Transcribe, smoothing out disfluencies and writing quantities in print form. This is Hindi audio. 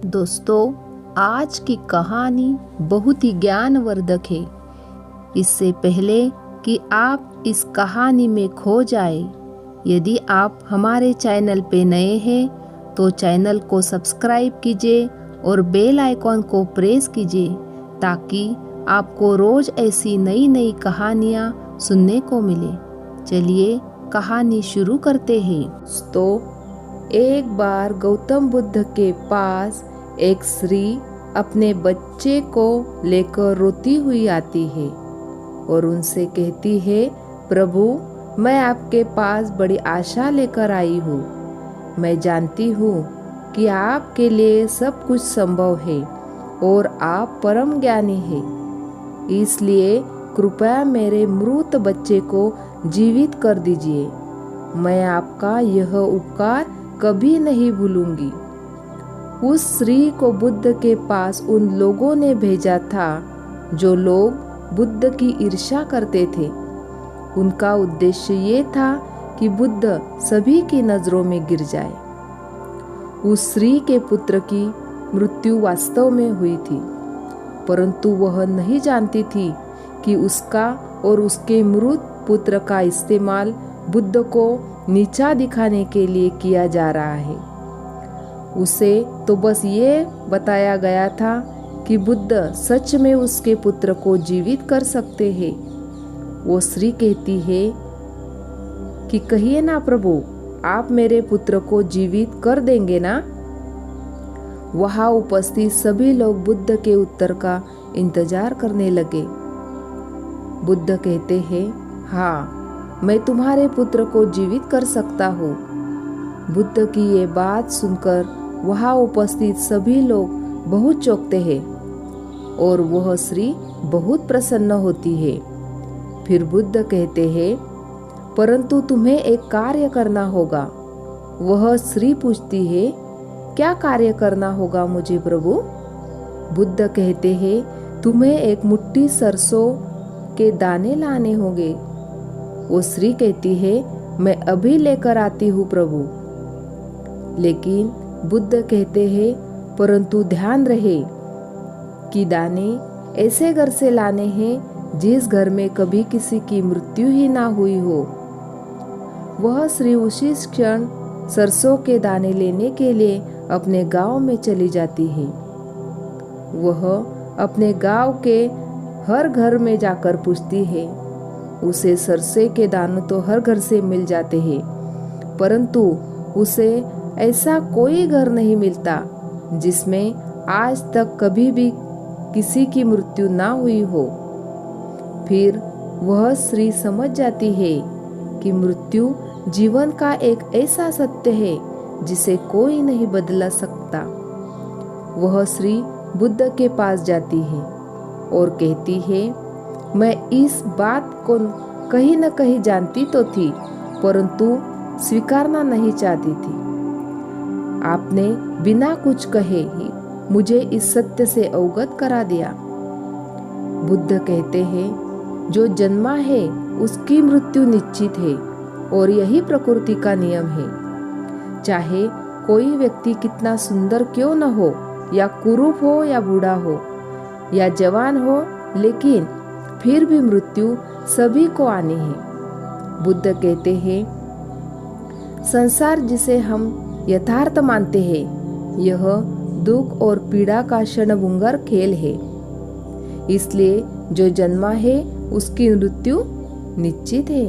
दोस्तों, आज की कहानी बहुत ही ज्ञानवर्धक है। इससे पहले कि आप इस कहानी में खो जाए, यदि आप हमारे चैनल पे नए हैं तो चैनल को सब्सक्राइब कीजिए और बेल आइकॉन को प्रेस कीजिए ताकि आपको रोज ऐसी नई नई कहानियाँ सुनने को मिले। चलिए कहानी शुरू करते हैं। तो एक बार गौतम बुद्ध के पास एक स्त्री अपने बच्चे को लेकर रोती हुई आती है और उनसे कहती है, प्रभु, मैं आपके पास बड़ी आशा लेकर आई हूँ। मैं जानती हूँ कि आपके लिए सब कुछ संभव है और आप परम ज्ञानी हैं। इसलिए कृपया मेरे मृत बच्चे को जीवित कर दीजिए। मैं आपका यह उपकार कभी नहीं भूलूंगी। उस स्त्री को बुद्ध के पास उन लोगों ने भेजा था जो लोग बुद्ध की ईर्ष्या करते थे। उनका उद्देश्य ये था कि बुद्ध सभी की नजरों में गिर जाए। उस स्त्री के पुत्र की मृत्यु वास्तव में हुई थी, परंतु वह नहीं जानती थी कि उसका और उसके मृत पुत्र का इस्तेमाल बुद्ध को नीचा दिखाने के लिए किया जा रहा है। उसे तो बस ये बताया गया था कि बुद्ध सच में उसके पुत्र को जीवित कर सकते हैं। वो स्त्री कहती है कि कहिए ना प्रभु, आप मेरे पुत्र को जीवित कर देंगे ना? वहां उपस्थित सभी लोग बुद्ध के उत्तर का इंतजार करने लगे। बुद्ध कहते हैं, हाँ, मैं तुम्हारे पुत्र को जीवित कर सकता हूँ। बुद्ध की ये बात सुनकर वहां उपस्थित सभी लोग बहुत चौंकते हैं और वह स्त्री बहुत प्रसन्न होती है। फिर बुद्ध कहते हैं, परंतु तुम्हें एक कार्य करना होगा। वह स्त्री पूछती है, क्या कार्य करना होगा मुझे प्रभु? बुद्ध कहते हैं, तुम्हें एक मुट्ठी सरसों के दाने लाने होंगे। वो स्त्री कहती है, मैं अभी लेकर आती हूँ प्रभु। लेकिन बुद्ध कहते हैं, परंतु ध्यान रहे कि दाने ऐसे घर से लाने हैं जिस घर में कभी किसी की मृत्यु ही ना हुई हो। वह स्त्री उसी क्षण सरसों के दाने लेने के लिए अपने गांव में चली जाती है। वह अपने गांव के हर घर में जाकर पूछती है। उसे सरसों के दाने तो हर घर से मिल जाते हैं, परंतु उसे ऐसा कोई घर नहीं मिलता जिसमें आज तक कभी भी किसी की मृत्यु ना हुई हो। फिर वह स्त्री समझ जाती है कि मृत्यु जीवन का एक ऐसा सत्य है जिसे कोई नहीं बदला सकता। वह स्त्री बुद्ध के पास जाती है और कहती है, मैं इस बात को कहीं न कहीं जानती तो थी, परंतु स्वीकारना नहीं चाहती थी। आपने बिना कुछ कहे ही मुझे इस सत्य से अवगत करा दिया। बुद्ध कहते हैं, जो जन्मा है उसकी मृत्यु निश्चित है और यही प्रकृति का नियम है। चाहे कोई व्यक्ति कितना सुंदर क्यों न हो, या कुरूप हो या बूढ़ा हो या जवान हो, लेकिन फिर भी मृत्यु सभी को आनी है। बुद्ध कहते हैं, संसार जिसे हम यथार्थ मानते हैं, यह दुख और पीड़ा का क्षणभंगुर खेल है। इसलिए जो जन्मा है उसकी मृत्यु निश्चित है।